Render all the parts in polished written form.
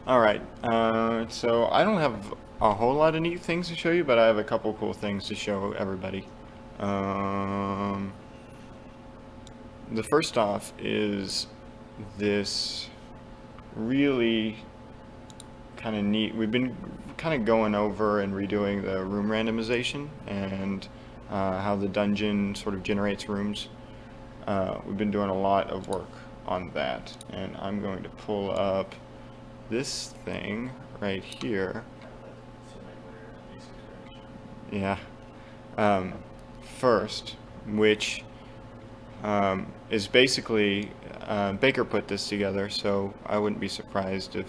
Alright, so I don't have a whole lot of neat things to show you, but I have a couple cool things to show everybody. Um, the first off is this really kind of neat. We've been kind of going over and redoing the room randomization and how the dungeon sort of generates rooms. We've been doing a lot of work on that, and I'm going to pull up this thing right here. Yeah. Um, First, which is basically Baker put this together, so I wouldn't be surprised if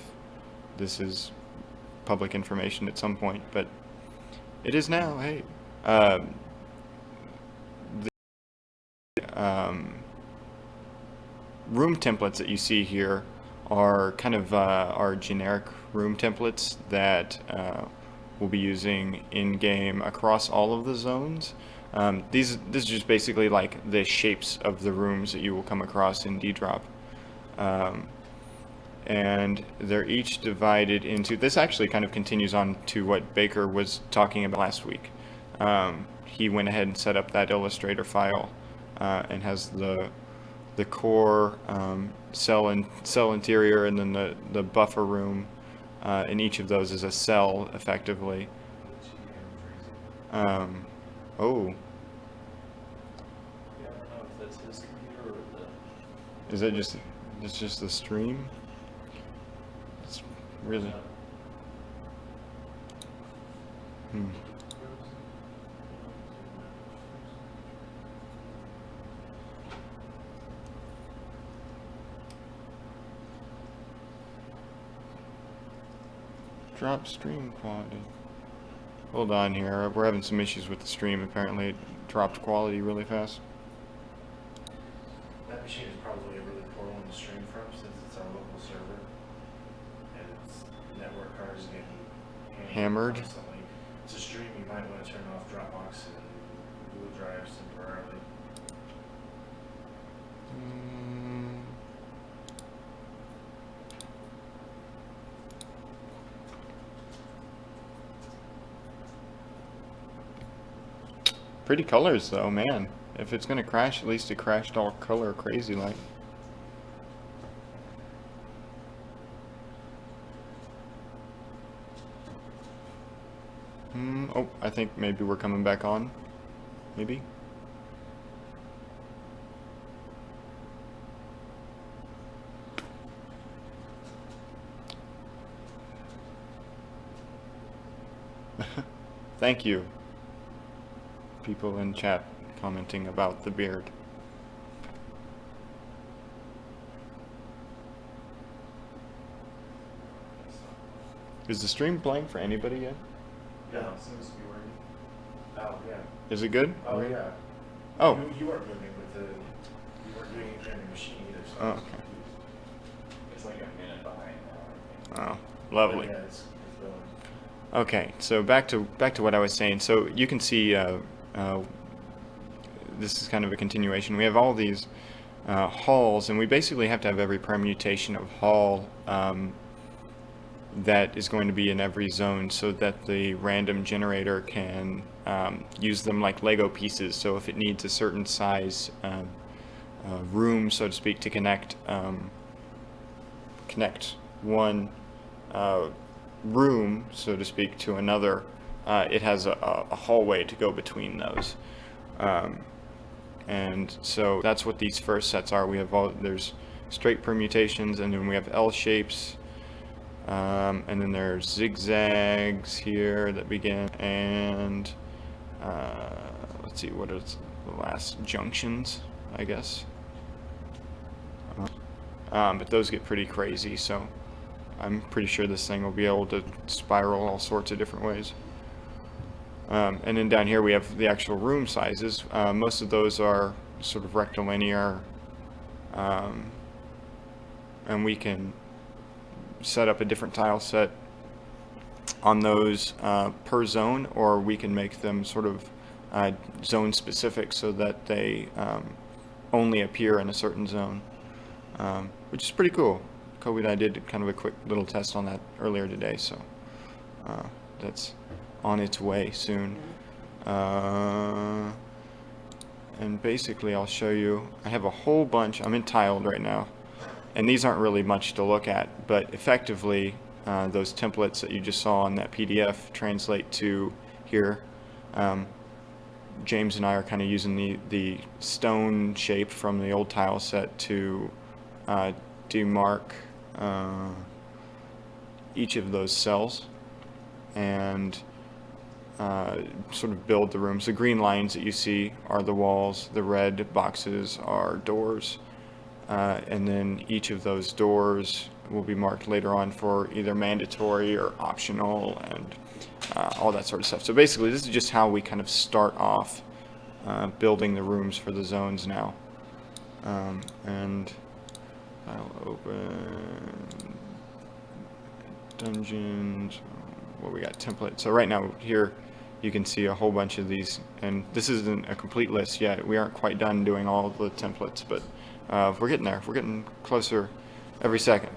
this is public information at some point, but it is now. Hey, um, the room templates that you see here are kind of our generic room templates that we'll be using in game across all of the zones. This is just basically like the shapes of the rooms that you will come across in D-Drop. Um, and they're each divided into, this actually kind of continues on to what Baker was talking about last week. He went ahead and set up that Illustrator file and has the core cell interior, and then the buffer room, and each of those is a cell effectively. Um, oh, Yeah, I don't know if that's his computer or is that just it's just the stream? It's really. Hmm. Drop stream quality. Hold on here. We're having some issues with the stream. Apparently, it dropped quality really fast. That machine is probably a really poor one to stream from since it's our local server. And its network card is getting Hammered. constantly. To stream, you might want to turn off Dropbox and Google Drive temporarily. Mm. Pretty colors though, man. If it's gonna crash, at least it crashed all color crazy like. Oh, I think maybe we're coming back on. Maybe. Thank you. People in chat commenting about the beard. Is the stream playing for anybody yet? Yeah, it seems to be working. Oh, yeah. Is it good? Oh, yeah. Oh. You weren't moving with the. You weren't doing anything on the machine either. So Oh, I was okay. confused. it's like a minute behind now, I think. Oh, lovely. But yeah, it's going. Okay, so back to what I was saying. So you can see this is kind of a continuation. We have all these halls, and we basically have to have every permutation of hall that is going to be in every zone, so that the random generator can use them like Lego pieces. So if it needs a certain size room, so to speak, to connect one room, so to speak, to another, it has a hallway to go between those. And so that's what these first sets are. We have there's straight permutations, and then we have L shapes, and then there's zigzags here that begin, and let's see, what is the last junctions, I guess. But those get pretty crazy, so I'm pretty sure this thing will be able to spiral all sorts of different ways. And then down here we have the actual room sizes. Most of those are sort of rectilinear, and we can set up a different tile set on those per zone, or we can make them sort of zone specific so that they only appear in a certain zone, which is pretty cool. Kobe and I did kind of a quick little test on that earlier today, so that's on its way soon. And basically I'll show you, I have a whole bunch, I'm in tiled right now, and these aren't really much to look at, but effectively those templates that you just saw on that PDF translate to here. James and I are kind of using the stone shape from the old tile set to demark each of those cells and sort of build the rooms. The green lines that you see are the walls, the red boxes are doors, and then each of those doors will be marked later on for either mandatory or optional and all that sort of stuff. So basically this is just how we kind of start off building the rooms for the zones now. And I'll open dungeons, what we got, template. So right now here you can see a whole bunch of these, and this isn't a complete list yet. We aren't quite done doing all of the templates, but we're getting there. We're getting closer every second.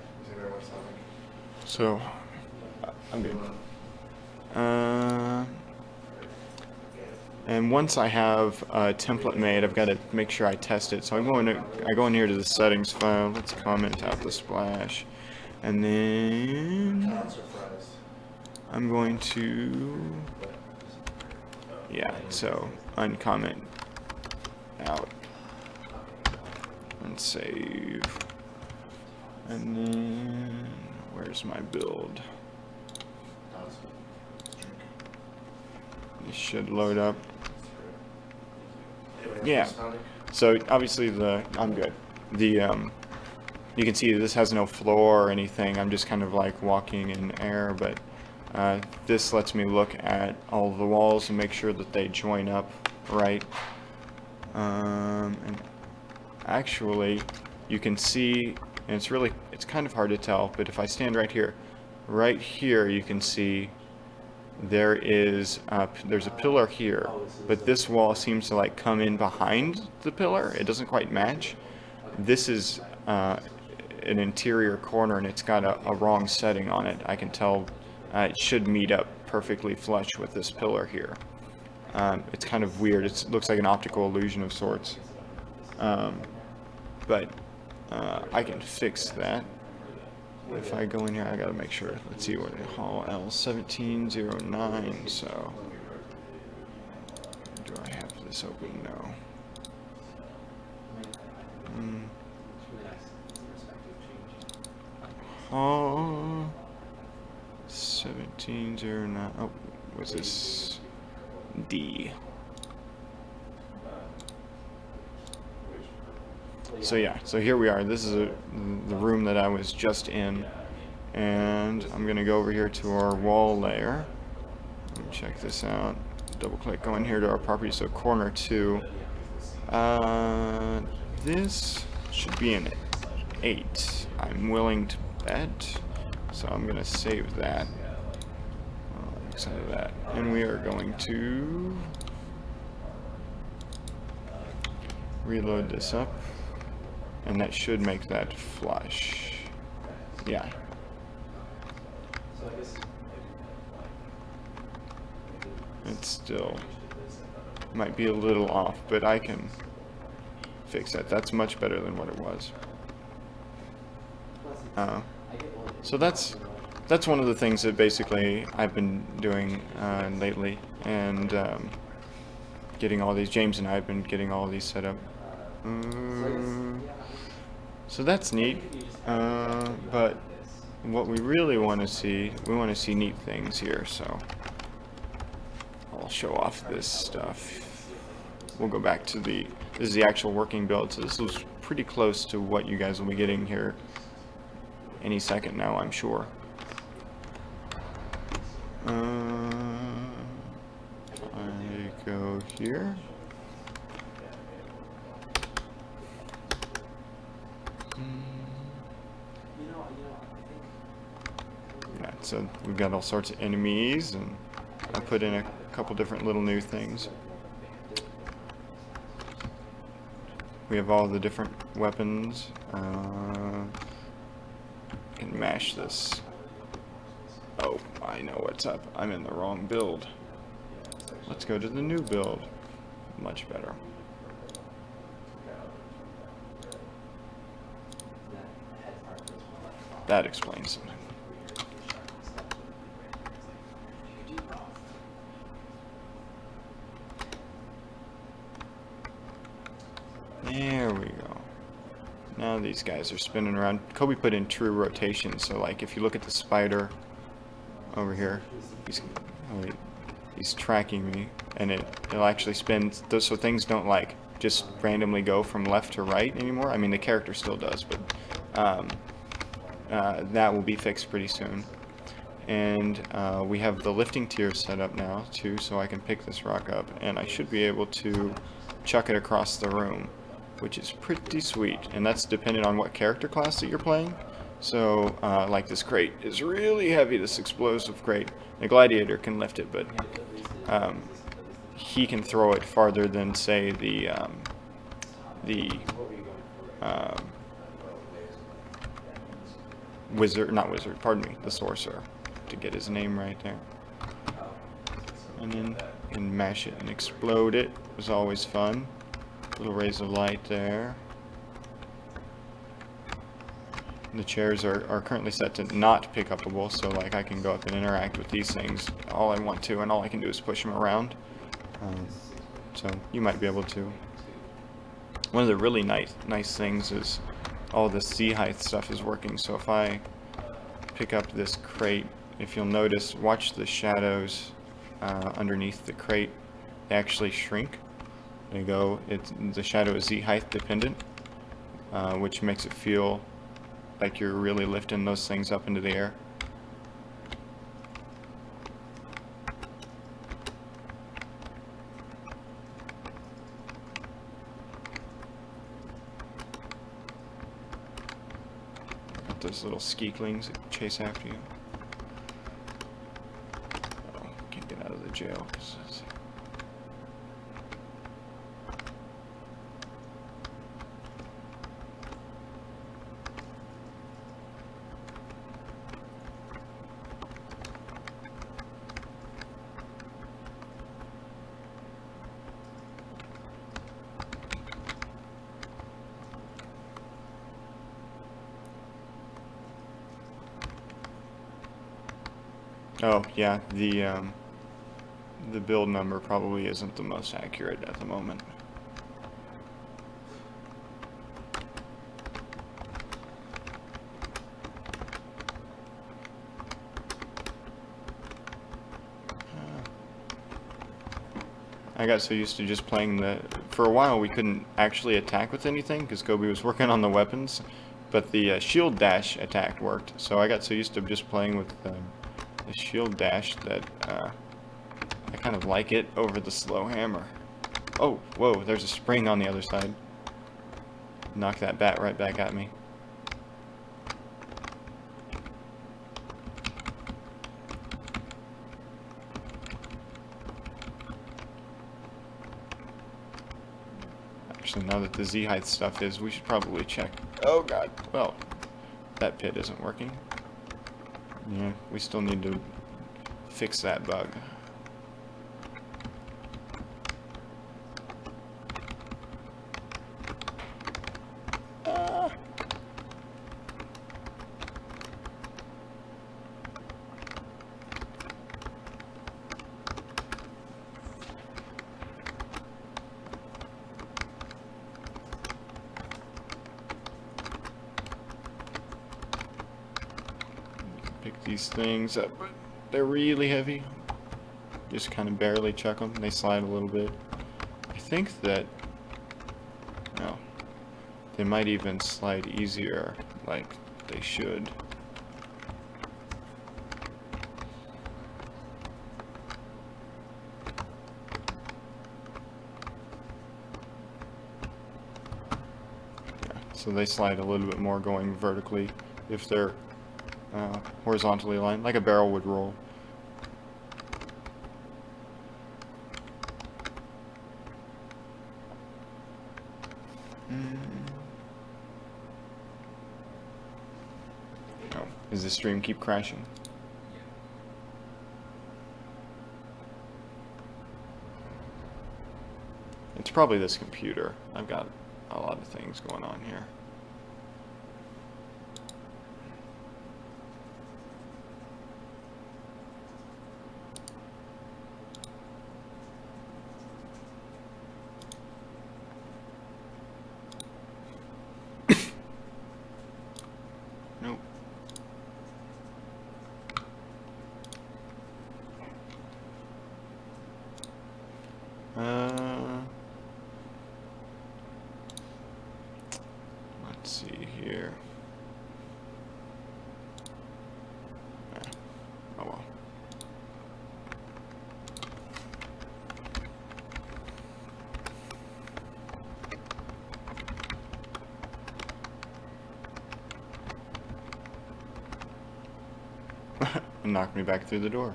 So I'm good. And once I have a template made, I've got to make sure I test it. So I go in here to the settings file. Let's comment out the splash, and then I'm going to, yeah, so uncomment out and save, and then where's my build? This should load up. Yeah. So obviously I'm good. You can see this has no floor or anything. I'm just kind of like walking in air, but this lets me look at all the walls and make sure that they join up right. And actually, you can see, and it's kind of hard to tell, but if I stand right here, you can see there's a pillar here, but this wall seems to like come in behind the pillar. It doesn't quite match. This is an interior corner, and it's got a wrong setting on it. I can tell it should meet up perfectly flush with this pillar here. It's kind of weird. It looks like an optical illusion of sorts. But I can fix that. If I go in here, I gotta make sure. Let's see what hall L1709. So, do I have this open? No. Hall 1709. Oh, what's this? D. So yeah, so here we are. This is the room that I was just in, and I'm gonna go over here to our wall layer. Let me check this out. Double click, go in here to our property, so corner 2. This should be an 8. I'm willing to bet, so I'm gonna save that. Excited of that, and we are going to reload this up. And that should make that flush. Yeah. It still might be a little off, but I can fix that. That's much better than what it was. So that's one of the things that basically I've been doing lately, and getting all these. James and I have been getting all these set up. So that's neat, but what we really want to see, neat things here, so I'll show off this stuff. We'll go back to this is the actual working build, so this was pretty close to what you guys will be getting here any second now, I'm sure. I go here. Yeah, so we've got all sorts of enemies, and I put in a couple different little new things. We have all the different weapons. can mash this. Oh, I know what's up. I'm in the wrong build. Let's go to the new build. Much better. That explains something. There we go. Now these guys are spinning around. Kobe put in true rotation, so like if you look at the spider over here, he's tracking me, and it'll actually spin, so things don't like just randomly go from left to right anymore. I mean, the character still does, but that will be fixed pretty soon. And we have the lifting tier set up now too, so I can pick this rock up, and I should be able to chuck it across the room, which is pretty sweet. And that's dependent on what character class that you're playing. So like this crate is really heavy, this explosive crate. The gladiator can lift it, but he can throw it farther than, say, the the sorcerer, to get his name right there. And then you can mash it and explode it. It was always fun. Little rays of light there. The chairs are currently set to not pick upable, so like I can go up and interact with these things all I want to, and all I can do is push them around. So you might be able to. One of the really nice things is all the Z height stuff is working. So if I pick up this crate, if you'll notice, watch the shadows underneath the crate. They actually shrink. They go. The shadow is Z height dependent, which makes it feel like you're really lifting those things up into the air. Got those little skeeklings that chase after you. Oh, can't get out of the jail. Oh yeah, the build number probably isn't the most accurate at the moment. I got so used to just playing for a while we couldn't actually attack with anything because Kobe was working on the weapons, but the shield dash attack worked, so I got so used to just playing with the shield dash that I kind of like it over the slow hammer. Oh, whoa, there's a spring on the other side. Knock that bat right back at me. Actually, now that the Z height stuff is, we should probably check. Oh god, well, that pit isn't working. Yeah, we still need to fix that bug. Pick these things up, but they're really heavy. Just kind of barely chuck them. They slide a little bit. I think that, no, they might even slide easier, like they should. Yeah, so they slide a little bit more going vertically if they're horizontally aligned, like a barrel would roll. Oh, Does the stream keep crashing? It's probably this computer. I've got a lot of things going on here. Nope. Let's see here. Oh well. And knocked me back through the door.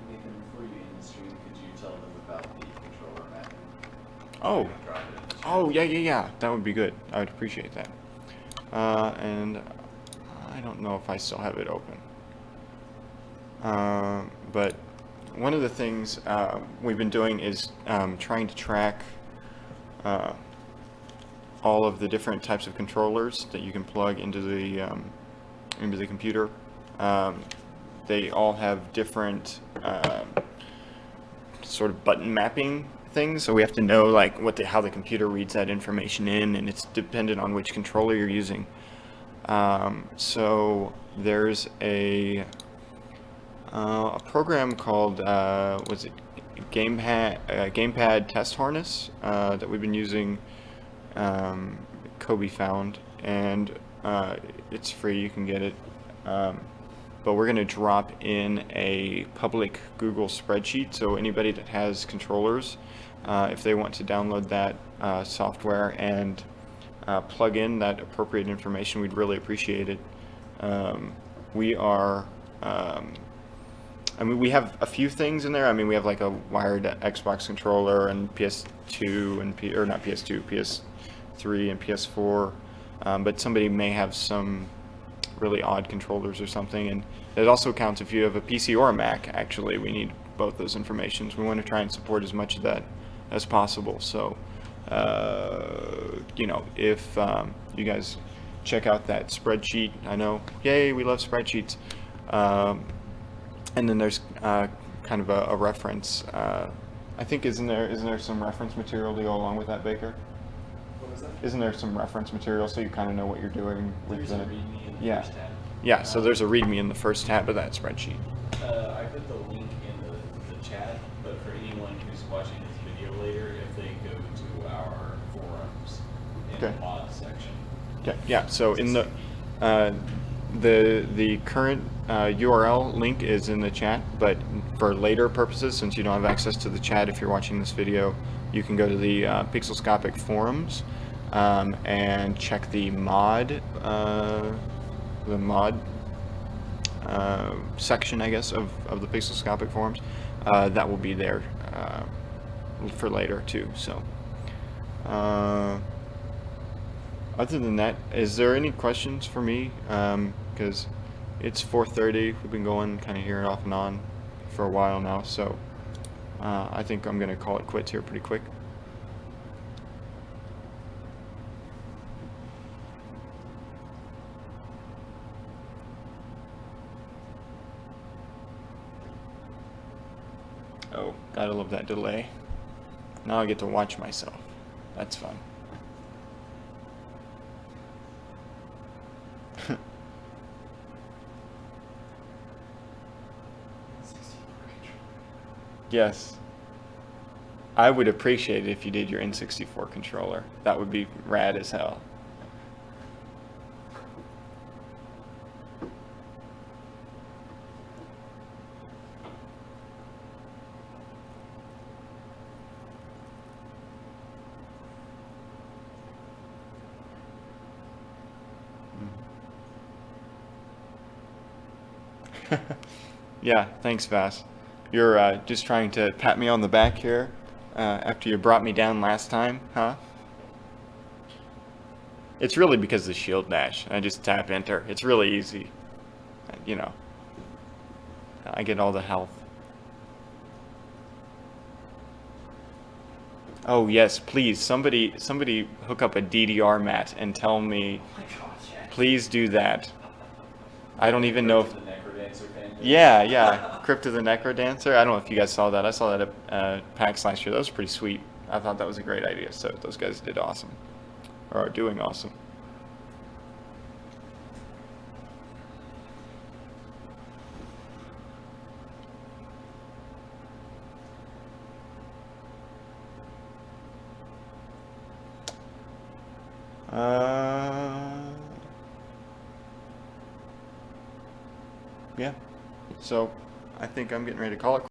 Nathan, before you end the stream, could you tell them about the controller mapping? Oh. Drive it in the chat. Oh, yeah. That would be good. I would appreciate that. And I don't know if I still have it open. But one of the things we've been doing is trying to track all of the different types of controllers that you can plug into the computer. They all have different sort of button mapping things, so we have to know like how the computer reads that information in, and it's dependent on which controller you're using. So there's a program called was it Gamepad Test Harness that we've been using. Kobe found, and it's free. You can get it. But we're going to drop in a public Google spreadsheet, so anybody that has controllers, if they want to download that software and plug in that appropriate information, we'd really appreciate it. We are, I mean, we have a few things in there. I mean, we have like a wired Xbox controller and PS2 and or not PS2, PS3 and PS4, but somebody may have some really odd controllers or something, and it also counts if you have a PC or a Mac. Actually, we need both those informations. We want to try and support as much of that as possible. So, you know, if you guys check out that spreadsheet, I know, yay, we love spreadsheets. And then there's kind of a reference. I think isn't there some reference material to go along with that, Baker? What was that? Isn't there some reference material so you kind of know what you're doing with There's the a README in the yeah first tab. yeah? So there's a README in the first tab of that spreadsheet. I put the link in the chat, but for anyone who's watching this video later, if they go to our forums in Okay. the mod section. Okay, yeah. So in the current URL link is in the chat, but for later purposes, since you don't have access to the chat if you're watching this video, you can go to the Pixelscopic forums and check the mod section, I guess, of the Pixelscopic forums. That will be there for later too. So. Other than that, is there any questions for me? Because it's 4:30. We've been going kind of here and off and on for a while now, so I think I'm going to call it quits here pretty quick. Oh, gotta love that delay. Now I get to watch myself. That's fun. Yes. I would appreciate it if you did your N64 controller. That would be rad as hell. Yeah, thanks, Vass. You're just trying to pat me on the back here. after you brought me down last time, huh? It's really because of the shield dash. I just tap enter. It's really easy. You know, I get all the health. Oh yes, please, somebody hook up a DDR mat and tell me, Oh my gosh, yeah. please do that. I don't even know if, The Necrodancer fan. yeah, Crypt of the Necrodancer. I don't know if you guys saw that. I saw that at PAX last year. That was pretty sweet. I thought that was a great idea. So those guys did awesome, or are doing awesome. Yeah. So I think I'm getting ready to call it